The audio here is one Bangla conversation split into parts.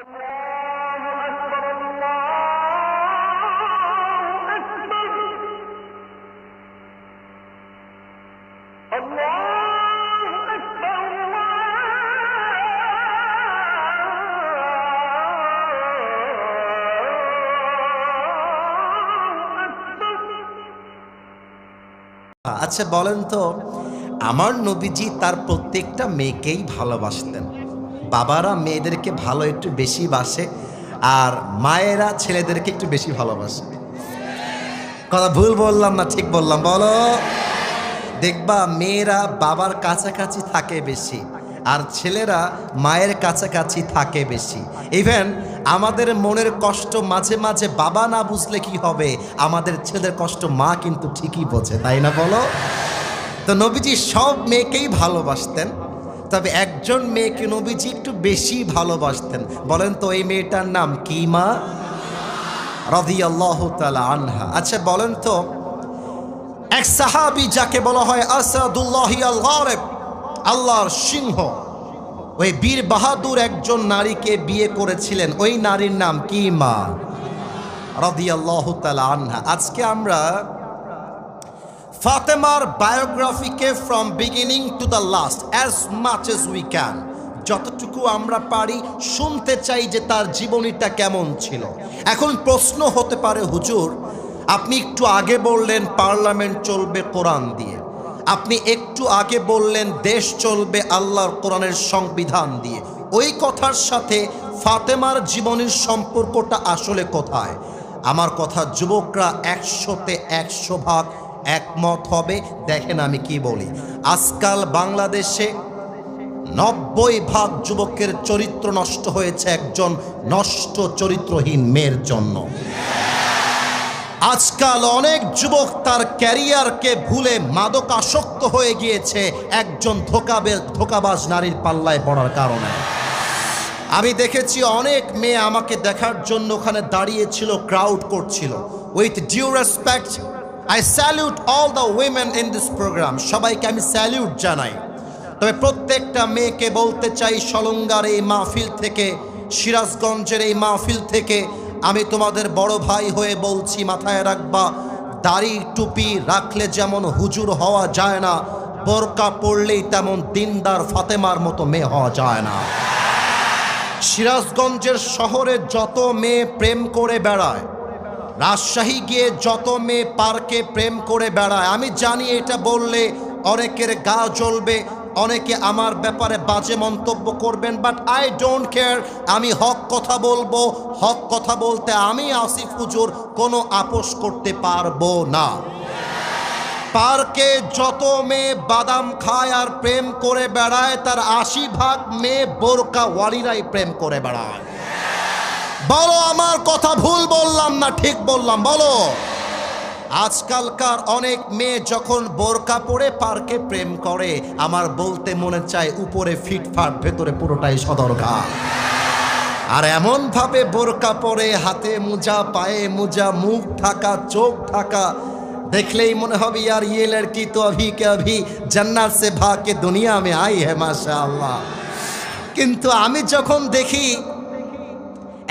আচ্ছা বলেন তো, আমার নবীজি তার প্রত্যেকটা মেয়েকেই ভালোবাসতেন। বাবারা মেয়েদেরকে ভালো একটু বেশি বাসে, আর মায়েরা ছেলেদেরকে একটু বেশি ভালোবাসে। কথা ভুল বললাম না ঠিক বললাম? বলো। দেখবা মেয়েরা বাবার কাছাকাছি থাকে বেশি, আর ছেলেরা মায়ের কাছাকাছি থাকে বেশি। ইভেন আমাদের মনের কষ্ট মাঝে মাঝে বাবা না বুঝলে কি হবে, আমাদের ছেলেদের কষ্ট মা কিন্তু ঠিকই বোঝে, তাই না বলো? তো নবীজি সব মেয়েকেই ভালোবাসতেন, তবে একজন মেয়েকে নবীজি একটু বেশি ভালোবাসতেন। বলেন তো এই মেয়েটার নাম কি? মা রাদিয়াল্লাহু তাআলা আনহা। আচ্ছা বলেন তো, এক সাহাবী যাকে বলা হয় আসাদুল্লাহি আল গালিব, আল্লাহর সিংহ, ওই বীর বাহাদুর একজন নারীকে বিয়ে করেছিলেন। ওই নারীর নাম কি? মা রাদিয়াল্লাহু তাআলা আনহা। আজকে আমরা ফাতেমার বায়োগ্রাফিকে from beginning to the last as much as we can, যতটুকু আমরা পারি শুনতে চাই যে তার জীবনীটা কেমন ছিল। এখন প্রশ্ন হতে পারে, হুজুর আপনি একটু আগে বললেন পার্লামেন্ট চলবে কোরআন দিয়ে, আপনি একটু আগে বললেন দেশ চলবে আল্লাহর কোরআনের সংবিধান দিয়ে, ওই কথার সাথে ফাতেমার জীবনের সম্পর্কটা আসলে কোথায়? আমার কথা যুবকরা 100-তে 100 ভাগ একমত হবে। দেখেন আমি কি বলি, আজকাল বাংলাদেশে 90 ভাগ যুবকের চরিত্র নষ্ট হয়েছে একজন নষ্ট চরিত্রহীন মেয়ের জন্য। আজকাল অনেক যুবক তার ক্যারিয়ারকে ভুলে মাদকাসক্ত হয়ে গিয়েছে একজন ধোঁকাবাজ নারীর পাল্লায় পড়ার কারণে। আমি দেখেছি অনেক মেয়ে আমাকে দেখার জন্য ওখানে দাঁড়িয়েছিল, ক্রাউড করছিল। With due respect, I salute all the women in this programme, সবাইকে আমি স্যালিউট জানাই। তবে প্রত্যেকটা মেয়েকে বলতে চাই, সলঙ্গার এই মাহফিল থেকে, সিরাজগঞ্জের এই মাহফিল থেকে আমি তোমাদের বড় ভাই হয়ে বলছি, মাথায় রাখবা, দাড়ি টুপি রাখলে যেমন হুজুর হওয়া যায় না, বোরকা পড়লেই তেমন দিনদার ফাতেমার মতো মেয়ে হওয়া যায় না। সিরাজগঞ্জের শহরে যত মেয়ে প্রেম করে বেড়ায়, রাজশাহী গিয়ে যত মেয়ে পার্কে প্রেম করে বেড়ায়, আমি জানি এটা বললে অনেকের গা জ্বলবে, অনেকে আমার ব্যাপারে বাজে মন্তব্য করবেন, বাট আই ডোন্ট কেয়ার। আমি হক কথা বলবো, হক কথা বলতে আমি আসিফ হুজুর কোনো আপোষ করতে পারবো না। পার্কে যত মেয়ে বাদাম খায় আর প্রেম করে বেড়ায়, তার 80 ভাগ মেয়ে বোরকা ওয়ালিরাই প্রেম করে বেড়ায়। বলো আমার কথা ভুল বললাম না ঠিক বললাম? বলো। আজকালকার অনেক মেয়ে যখন বোরকা পরে পার্কে প্রেম করে, আমার বলতে মনে চায় উপরে ফিটফাট, ভেতরে পুরোটাই সদরঘা। আর এমন ভাবে বোরকা পরে, হাতে মোজা, পায়ে মোজা, মুখ ঢাকা, চোখ ঢাকা, দেখলেই মনে হবে यार ये लड़की तो अभी के अभी जन्नत से भाग के दुनिया में आई है माशाअल्लाह। কিন্তু আমি যখন দেখি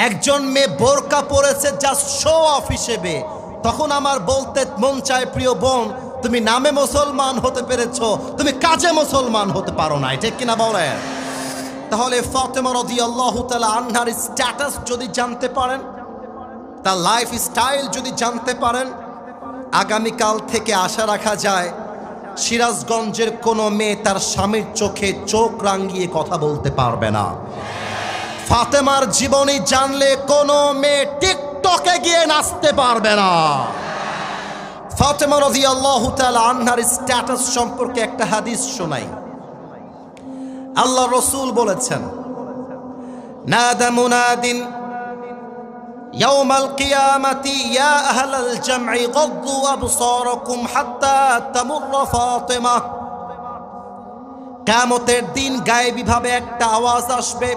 একজন মেয়ে বোরকা পরেছে জাস্ট শো অফ হিসেবে, তখন আমার বলতে মন চায়, প্রিয় বোন, তুমি নামে মুসলমান হতে পেরেছো, তুমি কাজে মুসলমান হতে পারো না, ঠিক কিনা বলেন? তাহলে ফাতেমা রাদিয়াল্লাহু তাআলা আনহার স্ট্যাটাস যদি জানতে পারেন, তার লাইফ স্টাইল যদি জানতে পারেন, আগামীকাল থেকে আশা রাখা যায় সিরাজগঞ্জের কোনো মেয়ে তার স্বামীর চোখে চোখ রাঙিয়ে কথা বলতে পারবে না। ফাতেমার জীবনী জানলে কোনো মেয়ে টিকটকে গিয়ে নাচতে পারবে না। ফাতেমা রাদিয়াল্লাহু তাআলা আনহার স্ট্যাটাস সম্পর্কে একটা হাদিস শোনাই। আল্লাহ রাসূল বলেছেন, নাদা মুনাদিন ইয়াউমাল কিয়ামাতি ইয়া আহলাল জামঈ গাদ্দু আবসারাকুম হাত্তা তামুররা ফাতিমা। কিয়ামতের দিন গায়েবীভাবে একটা আওয়াজ আসবে,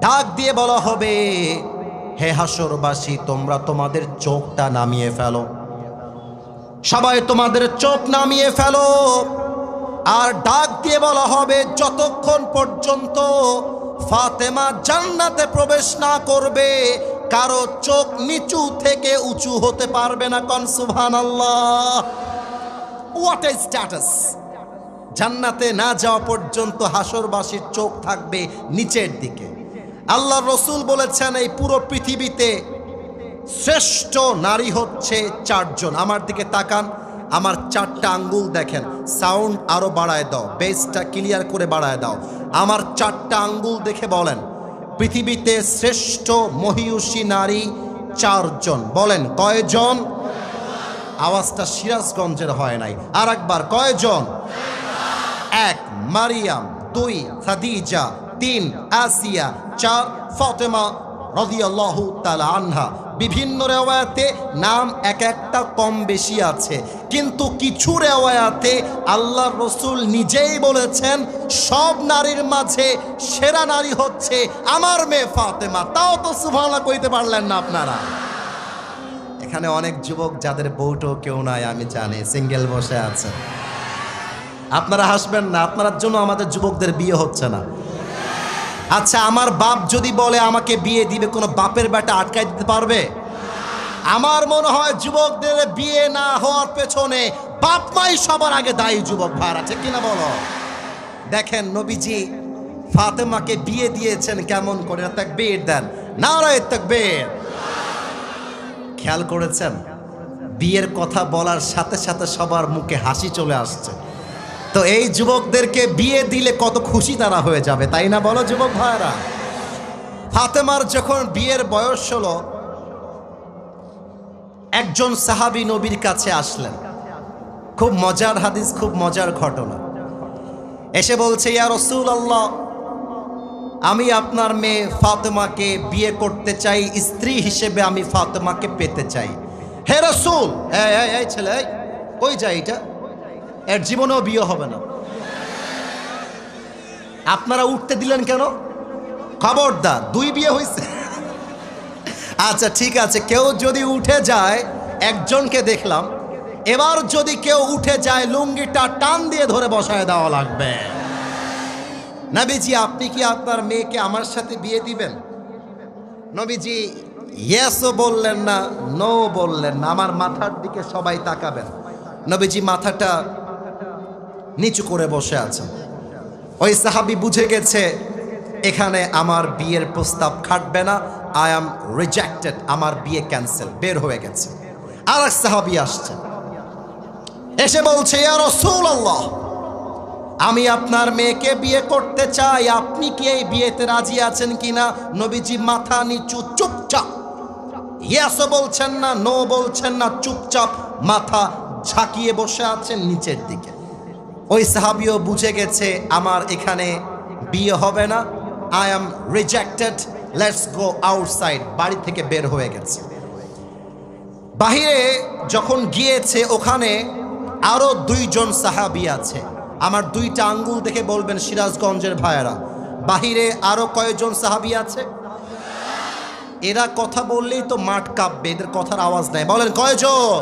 ডাক দিয়ে বলা হবে, হে হাসরবাসী, তোমরা তোমাদের চোখটা নামিয়ে ফেলো। সবাই তোমাদের চোখ নামিয়ে ফেলো। আর ডাক দিয়ে বলা হবে, যতক্ষণ পর্যন্ত ফাতেমা জান্নাতে প্রবেশ না করবে, কারো চোখ নিচু থেকে উঁচু হতে পারবে না। কোন সুবহানাল্লাহ। What a status! জান্নাতে না যাওয়া পর্যন্ত হাসরবাসীর চোখ থাকবে নিচের দিকে। আল্লাহ রসুল বলেছেন এই পুরো পৃথিবীতে শ্রেষ্ঠ নারী হচ্ছে 4 জন। আমার দিকে তাকান, আমার 4টা আঙ্গুল দেখেন। সাউন্ড আরো বাড়ায় দাও, বেসটা ক্লিয়ার করে বাড়ায় দাও। আমার 4টা আঙ্গুল দেখে বলেন পৃথিবীতে শ্রেষ্ঠ মহিয়সী নারী 4 জন। বলেন কয়জন? আওয়াজটা সিরাজগঞ্জের হয় নাই, আর একবার কয়জন? 1 মারিয়াম, 2 খাদিজা, 3 আসিয়া, 4 ফাতেমা রাদিয়াল্লাহু তাআলা আনহা। বিভিন্ন রেওয়ায়াতে নাম এক একটা কম বেশি আছে, কিন্তু কিছু রেওয়ায়াতে আল্লাহর রাসূল নিজেই বলেছেন সব নারীর মাঝে সেরা নারী হচ্ছে আমার মেয়ে ফাতেমা। তাও তো সুবহানাল্লাহ কইতে পারলেন না আপনারা। এখানে অনেক যুবক যাদের বউটো কেউ নাই, আমি জানি, সিঙ্গেল বসে আছে। আপনারা হাসবেন না, আপনার জন্য আমাদের যুবকদের বিয়ে হচ্ছে না। আচ্ছা, আমার বাপ যদি বলে আমাকে বিয়ে দিবে, কোনো বাপের বেটা আটকাই দিতে পারবে? আমার মনে হয় যুবকদের বিয়ে না হওয়ার পেছনে বাপ মাই সবার আগে দায়ী। যুবক ভাইরা, ঠিক কিনা বলো? দেখেন নবীজি ফাতেমাকে বিয়ে দিয়েছেন কেমন করে, তাকবীর দেন, নারায়ে তাকবীর। খেয়াল করেছেন বিয়ের কথা বলার সাথে সাথে সবার মুখে হাসি চলে আসছে। তো এই যুবকদেরকে বিয়ে দিলে কত খুশি তারা হয়ে যাবে, তাই না বলো যুবক ভাইরা? ফাতেমার যখন বিয়ের বয়স হলো, একজন সাহাবী নবীর কাছে আসলেন। খুব মজার হাদিস, খুব মজার ঘটনা। এসে বলছে, ইয়া রাসূলুল্লাহ, আমি আপনার মেয়ে ফাতেমাকে বিয়ে করতে চাই, স্ত্রী হিসেবে আমি ফাতেমাকে পেতে চাই। হে রাসূল, এই ছেলে, কই যায় এটা? এর জীবনেও বিয়ে হবে না। আপনারা উঠতে দিলেন কেন? খবরদার, 2 বিয়ে হয়েছে। আচ্ছা ঠিক আছে, কেউ যদি উঠে যায়, একজনকে দেখলাম, এবার যদি কেউ উঠে যায় লুঙ্গিটা টান দিয়ে ধরে বসায় দেওয়া লাগবে। নবীজি, আপনি কি আপনার মেয়েকে আমার সাথে বিয়ে দিবেন? নবীজি ইয়েসও বললেন না, নো বললেন না। আমার মাথার দিকে সবাই তাকাবেন। নবীজি মাথাটা নিচু করে বসে আছেন। ওই সাহাবী বুঝে গেছে এখানে আমার বিয়ের প্রস্তাব খাটবে না, আই অ্যাম রিজেক্টেড, আমার বিয়ে ক্যান্সেল, বের হয়ে গেছে। আর এক সাহাবী আসছে, এসে বলছে, ইয়া রাসূলুল্লাহ, আমি আপনার মেয়েকে বিয়ে করতে চাই, আপনি কি এই বিয়েতে রাজি আছেন কিনা? নবীজি মাথা নিচু, চুপচাপ, ইয়েসও বলছেন না, নো বলছেন না, চুপচাপ মাথা ঝাঁকিয়ে বসে আছেন নিচের দিকে। ওই সাহাবীও বুঝে গেছে আমার এখানে বিয়ে হবে না, I am rejected, let's go outside, বাড়ি থেকে বের হয়ে গেছে। বাহিরে যখন গিয়েছে, ওখানে আরো 2 জন সাহাবী আছে। আমার 2টা আঙ্গুল দেখে বলবেন সিরাজগঞ্জের ভাইয়েরা, বাহিরে আরো কয়জন সাহাবী আছে? এরা কথা বললেই তো মাঠ কাঁপবে, এদের কথার আওয়াজ নাই। বলেন কয়জন?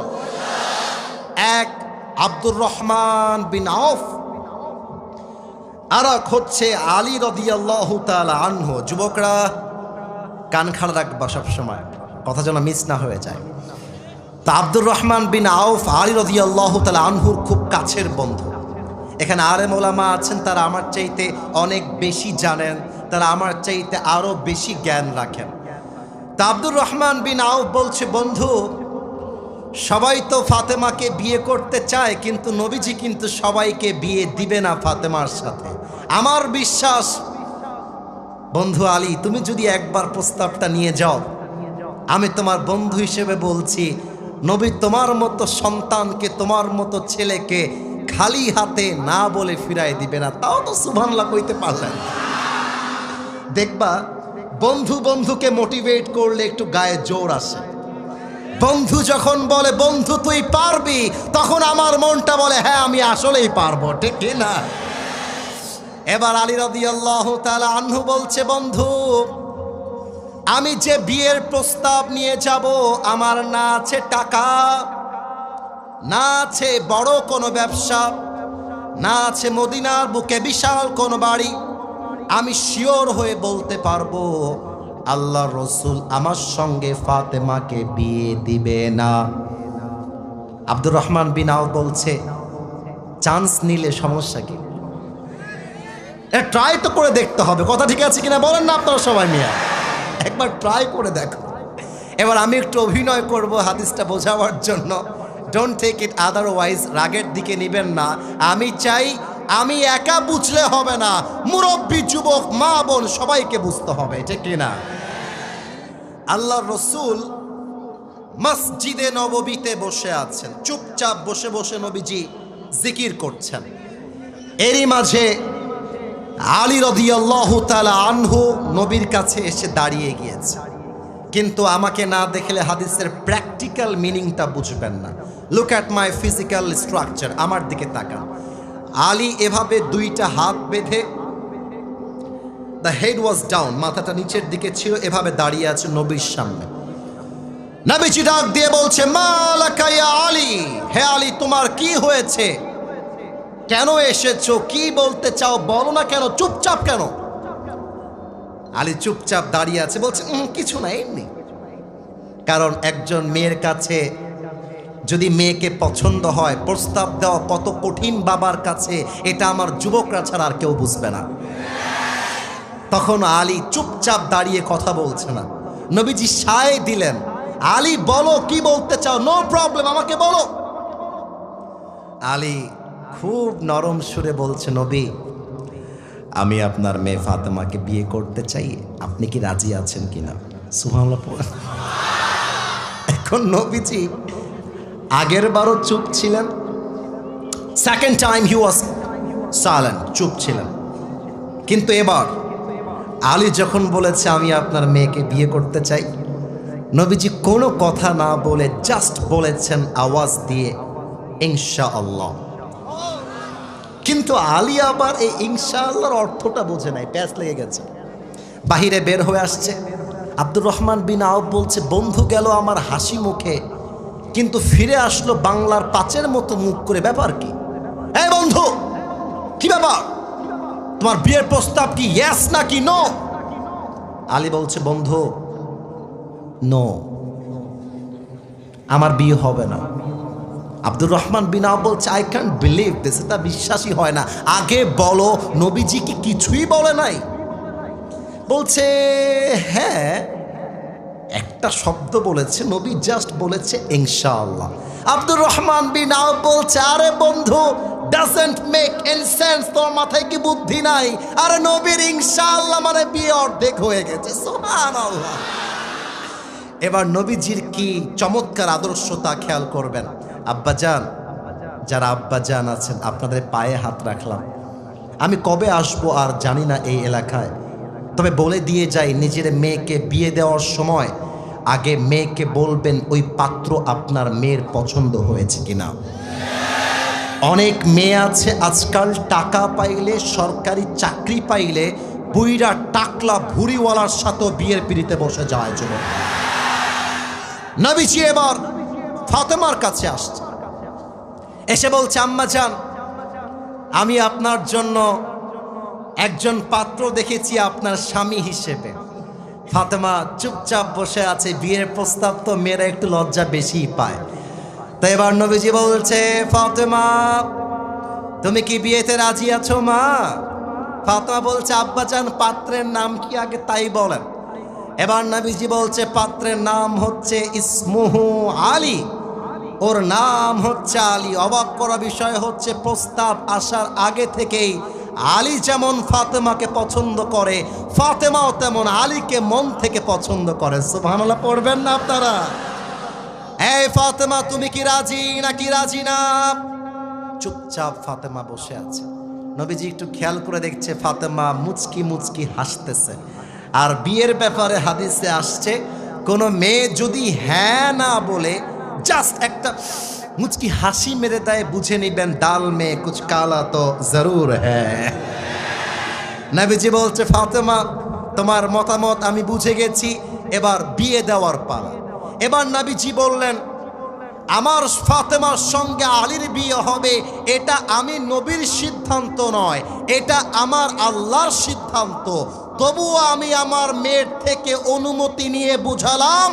1 আব্দুর রহমান বিন আউফ, আর এক হচ্ছে আলী রাদিয়াল্লাহু তাআলা আনহু। যুবকরা কান খাড়া রাখবা সবসময়, কথা যেন মিস না হয়ে যায়। তা আব্দুর রহমান বিন আউফ আলী রাদিয়াল্লাহু তাআলা আনহুর খুব কাছের বন্ধু। এখানে আলেম ওলামা আছেন, তারা আমার চাইতে অনেক বেশি জানেন, তারা আমার চাইতে আরো বেশি জ্ঞান রাখেন। তা আব্দুর রহমান বিন আউফ বলছে, বন্ধু, সবাই তো ফাতেমাকে বিয়ে করতে চায়, কিন্তু নবীজি কিন্তু সবাইকে বিয়ে দিবে না ফাতেমার সাথে। আমার বিশ্বাস বন্ধু আলী, তুমি যদি একবার প্রস্তাবটা নিয়ে যাও, আমি তোমার বন্ধু হিসেবে বলছি, নবী তোমার মতো সন্তানকে, তোমার মতো ছেলেকে খালি হাতে না বলে ফিরাই দিবে না। তাও তো সুবহানাল্লাহ কইতে পারলেন। দেখবা বন্ধু বন্ধুকে মোটিভেট করলে একটু গায়ে জোর আসে। বন্ধু যখন বলে বন্ধু তুই পারবি, তখন আমার মনটা বলে হ্যাঁ আমি আসলেই পারবো, ঠিক না? এবার আলী রাদিয়াল্লাহু তাআলা আনহু বলছে, বন্ধু, আমি যে বিয়ের প্রস্তাব নিয়ে যাব, আমার না আছে টাকা, না আছে বড় কোনো ব্যবসা, না আছে মদিনার বুকে বিশাল কোনো বাড়ি, আমি শিওর হয়ে বলতে পারবো আল্লাহ রসুল আমার সঙ্গে ফাতেমাকে বিয়ে দিবে না। আব্দুর রহমান বিন আউফ বলছে, চান্স নিলে সমস্যা কি? ট্রাই তো করে দেখতে হবে, কথা ঠিক আছে কিনা বলেন না আপনারা সবাই মিয়া, একবার ট্রাই করে দেখো। এবার আমি একটু অভিনয় করব হাদিসটা বোঝাবার জন্য, ডোন্ট টেক ইট আদারওয়াইজ, রাগের দিকে নেবেন না। আমি চাই আমি একা বুঝলে হবে না, মুরব্বী, যুবক, মা বোন সবাইকে বুঝতে হবে, ঠিক কিনা? আল্লাহর রসুল মসজিদে নববীতে বসে আছেন, চুপচাপ বসে বসে নবীজি জিকির করছেন। এরই মাঝে আলী রাদিয়াল্লাহু তাআলা আনহু নবীর কাছে এসে দাঁড়িয়ে গিয়েছে। কিন্তু আমাকে না দেখলে হাদিসের প্র্যাকটিক্যাল মিনিংটা বুঝবেন না। Look at my physical structure, আমার দিকে তাকান। আলী এভাবে দুইটা হাত বেঁধে, দ্য হেড ওয়াজ ডাউন, মাথাটা নিচের দিকে ছিল, এভাবে দাঁড়িয়ে আছে নবীর সামনে। নবীজি ডাক দিয়ে বলছে, মালাকা ইয়া আলী, হে আলী তোমার কি হয়েছে, কেন এসেছো, কি বলতে চাও বলো না কেন, চুপচাপ কেন? আলী চুপচাপ দাঁড়িয়ে আছে, বলছে কিছু না, এমনি। কারণ একজন মেয়ের কাছে যদি মেয়েকে পছন্দ হয়, প্রস্তাব দেওয়া কত কঠিন বাবার কাছে, এটা আমার যুবকরা ছাড়া আর কেউ বুঝবে না। তখন আলী চুপচাপ দাঁড়িয়ে কথা বলছে না। নবীজি সায় দিলেন, আলী বলো কি বলতে চাও, নো প্রবলেম, আমাকে বলো। আলী খুব নরম সুরে বলছে, নবী আমি আপনার মেয়ে ফাতেমাকে বিয়ে করতে চাই, আপনি কি রাজি আছেন কিনা? সুবহানাল্লাহ। এখন নবীজি আগের বারও চুপ ছিলেন, second time he was silent, চুপ ছিলেন। কিন্তু এবার আলী যখন বলেছে আমি আপনার মেয়েকে বিয়ে করতে চাই, নবীজি কোনো কথা না বলে জাস্ট বলেছেন আওয়াজ দিয়ে, ইনশাআল্লাহ। কিন্তু আলী আবার এই ইনশাআল্লাহর অর্থটা বোঝে নাই, প্যাঁচ লেগে গেছে। বাহিরে বের হয়ে আসছে। আব্দুর রহমান বিন আউফ বলছে, বন্ধু গেল আমার হাসি মুখে, কিন্তু ফিরে আসলো বাংলার পাঁচের মতো মুখ করে, ব্যাপার কি? এই বন্ধু, কি ব্যাপার, তোমার বিয়ের প্রস্তাব কি ইয়েস নাকি নো? আলী বলছে, বন্ধু নো, আমার বিয়ে হবে না। আব্দুর রহমান বিন আউফ বলছে, আই ক্যান্ট বিলিভ দিস, এটা বিশ্বাসই হয় না, আগে বলো নবীজি কি কিছুই বলে নাই? বলছে, হ্যাঁ একটা শব্দ বলেছে, নবী জাস্ট বলেছে ইনশাআল্লাহ। আব্দুর রহমান বিন আউফ বলছে, আরে বন্ধু ডাজন্ট মেক এনি সেন্স, তোর মাথায় কি বুদ্ধি নাই? আরে নবীর ইনশাআল্লাহ মানে বিয়ে অর্ধেক হয়ে গেছে। সুবহানাল্লাহ। এবার নবীজির কি চমৎকার আদর্শতা খেয়াল করবেন। আব্বাজান, যারা আব্বাজান আছেন আপনাদের পায়ে হাত রাখলাম। আমি কবে আসবো আর জানি না এই এলাকায়, তবে বলে দিয়ে যাই, নিজের মেয়েকে বিয়ে দেওয়ার সময় আগে মেয়েকে বলবেন ওই পাত্র আপনার মেয়ের পছন্দ হয়েছে কিনা। অনেক মেয়ে আছে আজকাল টাকা পাইলে, সরকারি চাকরি পাইলে বুইরা টাকলা ভুড়িওয়ালার সাথে বিয়ের পিড়িতে বসে যায় যুবক। নবীজি এবার ফাতেমার কাছে আসছে, এসে বলছে, আম্মা জান আমি আপনার জন্য একজন পাত্র দেখেছি আপনার স্বামী হিসেবে। ফাতেমা চুপচাপ বসে আছে, বিয়ের প্রস্তাব তো মেয়েরা একটু লজ্জা বেশি পায়। তো এবার নবীজি বলছে, ফাতেমা তুমি কি বিয়েতে রাজি আছো মা? ফাতেমা বলছে, আব্বাজান পাত্রের নাম কি আগে তাই বলেন। এবার নবীজি বলছে, পাত্রের নাম হচ্ছে ইসমুহু আলী, ওর নাম হচ্ছে আলী। অবাক করা বিষয় হচ্ছে, প্রস্তাব আসার আগে থেকেই আলী যেমন ফাতেমাকে পছন্দ করে, ফাতেমাও তেমন আলীকে মন থেকে পছন্দ করে। সুবহানাল্লাহ পড়বেন না আপনারা? এই ফাতেমা তুমি কি রাজি নাকি রাজি না? চুপচাপ ফাতেমা বসে আছে। নবীজি একটু খেয়াল করে দেখছে ফাতেমা মুচকি মুচকি হাসতেছে। আর বিয়ের ব্যাপারে হাদিসে আসছে, কোনো মেয়ে যদি হ্যাঁ না বলে জাস্ট একটা মুচকি হাসি মেরে দেয়, বুঝে নিবেন ডাল মে কুছ কালা তো জরুর হ্যাঁ। নবীজি বলছে, ফাতেমা তোমার মতামত আমি বুঝে গেছি, এবার বিয়ে দেওয়ার পালা। এবার নবীজি বললেন, আমার ফাতেমার সঙ্গে আলীর বিয়ে হবে, এটা আমি নবীর সিদ্ধান্ত নয়, এটা আমার আল্লাহর সিদ্ধান্ত। তবুও আমি আমার মেয়ের থেকে অনুমতি নিয়ে বুঝালাম,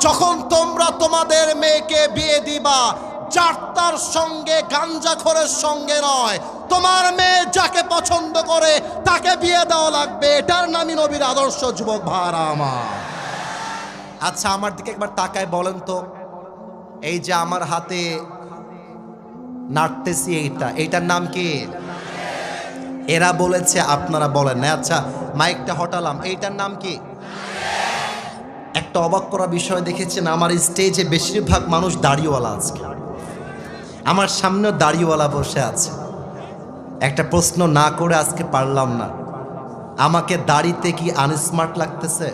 যখন তোমরা তোমাদের মেয়েকে বিয়ে দিবা, জারতার সঙ্গে গাঞ্জাখোরের সঙ্গে নয়, তোমার মেয়ে যাকে পছন্দ করে তাকে বিয়ে দেওয়া লাগবে। এটার নামই নবীর আদর্শ। যুবক ভাইরা আমার, আচ্ছা আমার দিকে একবার তাকায় বলেন তো, এই যে আমার হাতে নাড়তেছি এইটার নাম কি? এরা বলেছে, আপনারা বলেন না। আচ্ছা মাইকটা হটালাম, এইটার নাম কি? একটা অবাক করা বিষয় দেখেছেন, আমার স্টেজে বেশিরভাগ মানুষ দাড়িওয়ালা। আজকে আমার সামনেও দাড়িওয়ালা বসে আছে। একটা প্রশ্ন না করে আজকে পারলাম না, আমাকে দাড়িতে কি আনস্মার্ট লাগতেছে?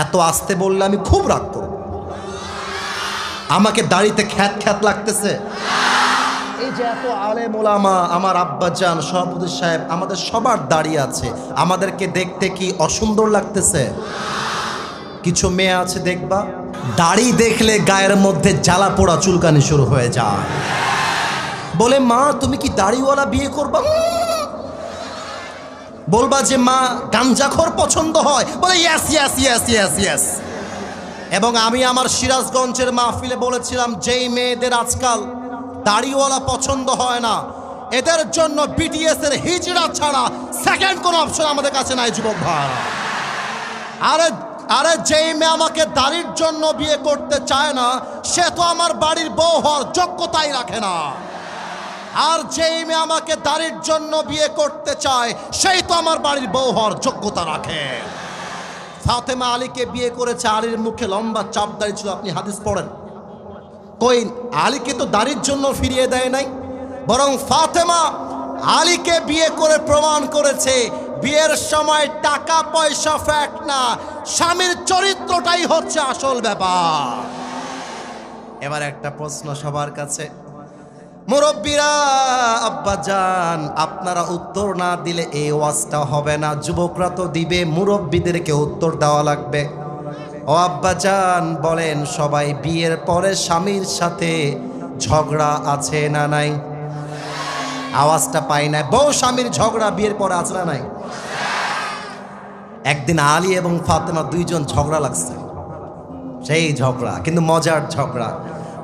এত আসতে বললে আমি খুব রাগ করব। আমাকে দাড়িতে খ্যাত খ্যাত লাগতেছে? এই যে এত আলেম ওলামা, আমার আব্বাজান, সভাপতি সাহেব, আমাদের সবার দাড়ি আছে, আমাদেরকে দেখতে কি অসুন্দর লাগতেছে? কিছু মেয়ে আছে দেখবা, দাড়ি দেখলে গায়ের মধ্যে জ্বালা পোড়া চুলকানি শুরু হয়ে যায়। বলে মা তুমি কি দাড়িওয়ালা বিয়ে করবা? বলবা যে মা গাঞ্জাখোর পছন্দ হয়? বলে yes yes yes yes yes. এবং আমি আমার সিরাজগঞ্জের মাহফিলে বলেছিলাম, যেই মেয়েদের আজকাল দাড়িওয়ালা পছন্দ হয় না, এদের জন্য বিটিএস এর হিজড়া ছাড়া সেকেন্ড কোনো অপশন আমাদের কাছে নাই। যুবক ভাই, আরে যেই মেয়ে আমাকে দাড়ির জন্য বিয়ে করতে চায় না, সে তো আমার বাড়ির বউ হওয়ার যোগ্যতাই রাখে না। আর যেই মেয়ে আমাকে দাড়ির জন্য বিয়ে করতে চায়, সেই তো আমার বাড়ির বউ হওয়ার যোগ্যতা রাখে। ফাতেমা আলীকে বিয়ে করেছে, আলীর মুখে লম্বা চাপ দাড়ি ছিল। আপনি হাদিস পড়েন, কই আলীকে তো দাড়ির জন্য ফিরিয়ে দেয় নাই, বরং ফাতেমা আলীকে বিয়ে করে প্রমাণ করেছে বিয়ের সময় টাকা পয়সা ফ্যাক্ট না, স্বামীর চরিত্রটাই হচ্ছে আসল ব্যাপার। এবার একটা প্রশ্ন সবার কাছে, মুরব্বীরা, আব্বাজান, আপনারা উত্তর না দিলে এই ওয়াজটা হবে না। যুবকরা তো দিবে, মুরব্বীদেরকে উত্তর দেওয়া লাগবে। ও আব্বাজান বলেন, সবাই বিয়ের পরে স্বামীর সাথে ঝগড়া আছে না নাই? আওয়াজটা পাই না। বউ স্বামীর ঝগড়া বিয়ের পরে আছে না নাই? একদিন আলী এবং ফাতেমা দুইজন ঝগড়া লাগছে, সেই ঝগড়া কিন্তু মজার ঝগড়া,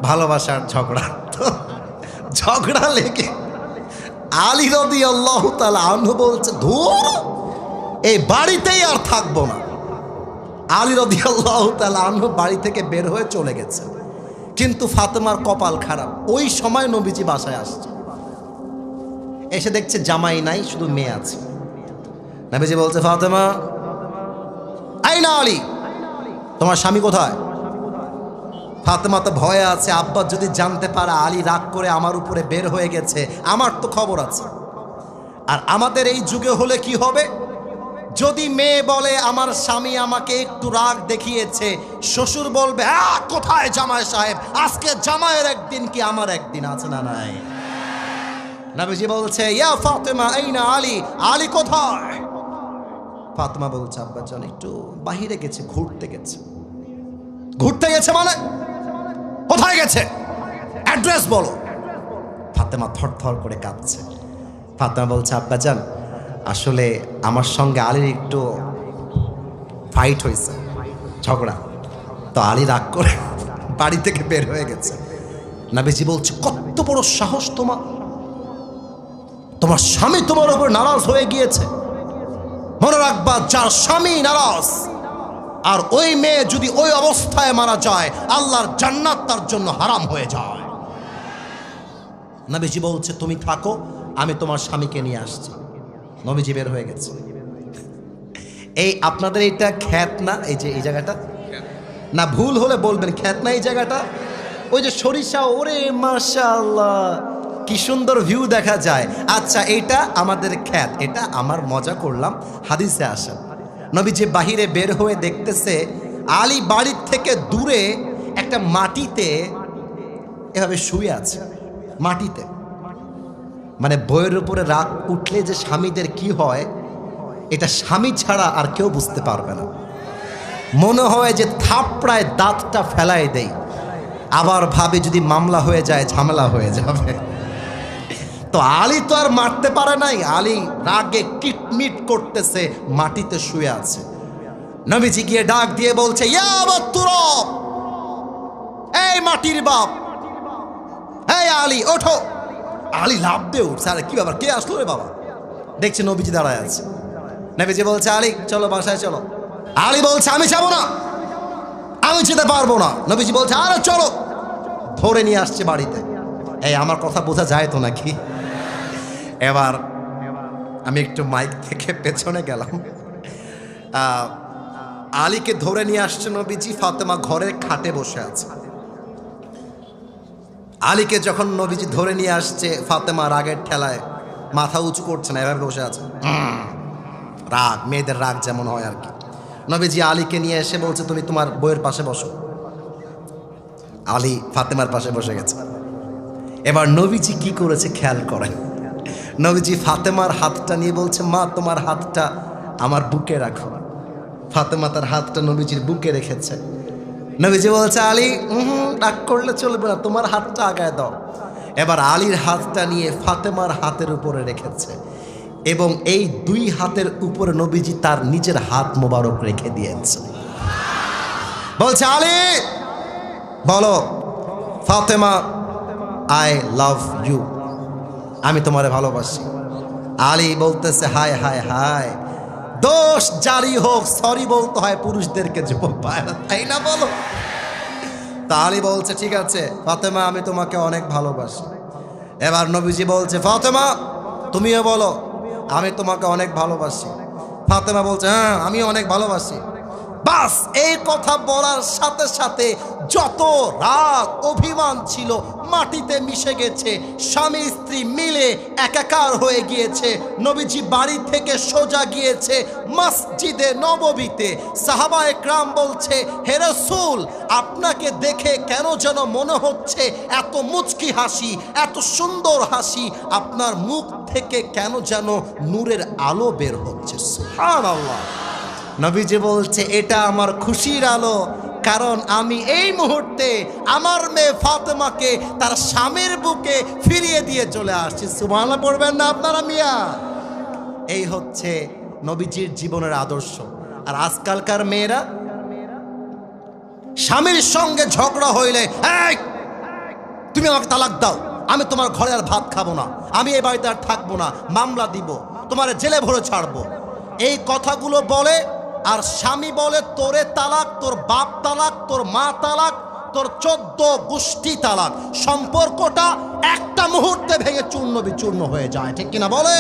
ভালোবাসার ঝগড়া। তো ঝগড়া লেগে আলী রাদিয়াল্লাহু তাআলা আনহু বলছে, ধুর এই বাড়িতেই আর থাকবো না। আলী রাদিয়াল্লাহু তাআলা আনহু বাড়ি থেকে বের হয়ে চলে গেছে। কিন্তু ফাতেমার কপাল খারাপ, ওই সময় নবীজি বাসায় আসছে, এসে দেখছে জামাই নাই, শুধু মেয়ে আছে। নবীজি বলছে, ফাতেমা আইনা আলী, তোমার স্বামী কোথায়? ফাতেমা তো ভয়ে আছে, আব্বা যদি জানতে পারে আলী রাগ করে আমার উপরে বের হয়ে গেছে, আমার তো খবর আছে। আর আমাদের এই যুগে হলে কি হবে, যদি মেয়ে বলে আমার স্বামী আমাকে একটু রাগ দেখিয়েছে, শ্বশুর বলবে, কোথায় জামাই সাহেব, আজকে জামাইয়ের একদিন কি আমার একদিন, আছে না নাই? নবীজি বলছে, ইয়া ফাতেমা আইনা আলী, আলী কোথায়? ফাতেমা বলছে, আব্বাজান একটু বাহিরে গেছে, ঘুরতে গেছে। ঘুরতে গেছে মানে কোথায় গেছে, অ্যাড্রেস বলো। ফাতেমা থরথর করে কাঁপছে। ফাতেমা বলছে, আব্বাজান আসলে আমার সঙ্গে আলীর একটু ফাইট হয়েছে, ঝগড়া, তো আলী রাগ করে বাড়ি থেকে বের হয়ে গেছে। নবীজি বলছে, কত বড় সাহস তোমার, তোমার স্বামী তোমার উপর নারাজ হয়ে গিয়েছে। মনে রাখবা, যার স্বামী নারাজ আর ওই মেয়ে যদি ওই অবস্থায় মারা যায়, আল্লাহর জান্নাত তার জন্য হারাম হয়ে যায়। নবীজি বলছে, তুমি থাকো, আমি তোমার স্বামীকে নিয়ে আসছি। নবীজি বের হয়ে গেছে। এই আপনাদের এটা খ্যাত না, এই যে এই জায়গাটা না, ভুল হলে বলবেন, খ্যাত না এই জায়গাটা? ওই যে সরিষা, ওরে মাশাআল্লাহ কি সুন্দর ভিউ দেখা যায়। আচ্ছা এটা আমাদের খ্যাত, এটা আমার মজা করলাম। হাদিসে আসে, নবীজি বাহিরে বের হয়ে দেখতেছে আলী বাড়ির থেকে দূরে একটা মাটিতে এভাবে শুয়ে আছে, মাটিতে। মানে বইয়ের উপরে রাগ উঠলে যে স্বামীদের কি হয়, এটা স্বামী ছাড়া আর কেউ বুঝতে পারবে না। মনে হয় যে থাপড়ায় দাঁতটা ফেলায় দেয়। আবার ভাবে যদি মামলা হয়ে যায় ঝামেলা হয়ে যাবে। তো আলী তো আর মারতে পারে নাই, আলী রাগে কিটমিট করতেছে, মাটিতে শুয়ে আছে। নবীজি গিয়ে ডাক দিয়ে বলছে, ইয়া আবু তুরাব, এই মাটির বাপ, এই আলী ওঠো। আলী লাফ দিয়ে উঠছে, আরে কি ব্যাপার, কে আসলো রে বাবা? দেখছে নবীজি দাঁড়ায় আছে। নবীজি বলছে, আলী চলো বাসায় চলো। আলী বলছে, আমি যাবো না, আমি যেতে পারবো না। নবীজি বলছে, আরে চলো। ধরে নিয়ে আসছে বাড়িতে। এই আমার কথা বোঝা যায় তো নাকি? এবার আমি একটু মাইক থেকে পেছনে গেলাম। আলীকে ধরে নিয়ে আসছে নবীজি, ফাতেমা ঘরের খাটে বসে আছে। আলীকে যখন নবীজি ধরে নিয়ে আসছে, ফাতেমা রাগের ঠেলায় মাথা উঁচু করছে না, এভাবে বসে আছে। রাগ, মেয়েদের রাগ যেমন হয় আর কি। নবীজি আলীকে নিয়ে এসে বলছে, তুমি তোমার বইয়ের পাশে বসো। আলী ফাতেমার পাশে বসে গেছে। এবার নবীজি কি করেছে খেয়াল করেন। নবীজি ফাতেমার হাতটা নিয়ে বলছে, মা তোমার হাতটা আমার বুকে রাখো। ফাতেমা তার হাতটা নবীজির বুকে রেখেছে। নবীজি বলছে, আলী রাগ করলে চলবে না, তোমার হাতটা আগায় দাও। এবার আলীর হাতটা নিয়ে ফাতেমার হাতের উপরে রেখেছে এবং এই দুই হাতের উপরে নবীজি তার নিজের হাত মোবারক রেখে দিয়েছে। বলছে, আলী বলো, ফাতেমা আই লাভ ইউ, আমি তোমারে ভালোবাসি। আলী বলতেছে, হায় হায় হায়, দোষ জারি হোক, সরি বলতে হয় পুরুষদেরকে, যুবক ভাইরা, তাই না বলো? তা আলী বলছে, ঠিক আছে ফাতেমা, আমি তোমাকে অনেক ভালোবাসি। এবার নবীজি বলছে, ফাতেমা তুমিও বলো, আমি তোমাকে অনেক ভালোবাসি। ফাতেমা বলছে, হ্যাঁ আমি অনেক ভালোবাসি। বাস এই কথা বলার সাথে সাথে যত রাগ অভিমান ছিল মাটিতে মিশে গেছে, স্বামী স্ত্রী মিলে একাকার হয়ে গিয়েছে। নবীজি বাড়ি থেকে সোজা গিয়েছে মসজিদে নববীতে। সাহাবায়ে কেরাম বলছে, হে রাসূল, আপনাকে দেখে কেন যেন মনে হচ্ছে এত মুচকি হাসি, এত সুন্দর হাসি, আপনার মুখ থেকে কেন যেন নূরের আলো বের হচ্ছে। সুবহানাল্লাহ। নবীজি বলছে, এটা আমার খুশির আলো, কারণ আমি এই মুহূর্তে আমার মেয়ে ফাতেমাকে তার স্বামীর বুকে ফিরিয়ে দিয়ে চলে আসছি। সুবহানাল্লাহ পড়বেন না আপনারা মিয়া? এই হচ্ছে নবীজির জীবনের আদর্শ। আর আজকালকার মেয়েরা স্বামীর সঙ্গে ঝগড়া হইলে, এই তুমি আমাকে তালাক দাও, আমি তোমার ঘরে আর ভাত খাবো না, আমি এই বাড়িতে আর থাকবো না, মামলা দিব, তোমার জেলে ভরে ছাড়বো, এই কথাগুলো বলে। আর স্বামী বলে, তোরে তালাক, তোর বাপ তালাক, তোর মা তালাক, তোর 14 গোষ্ঠী তালাক। সম্পর্কটা একটা মুহূর্তে ভেঙে চূর্ণ বিচূর্ণ হয়ে যায়, ঠিক কিনা বলে?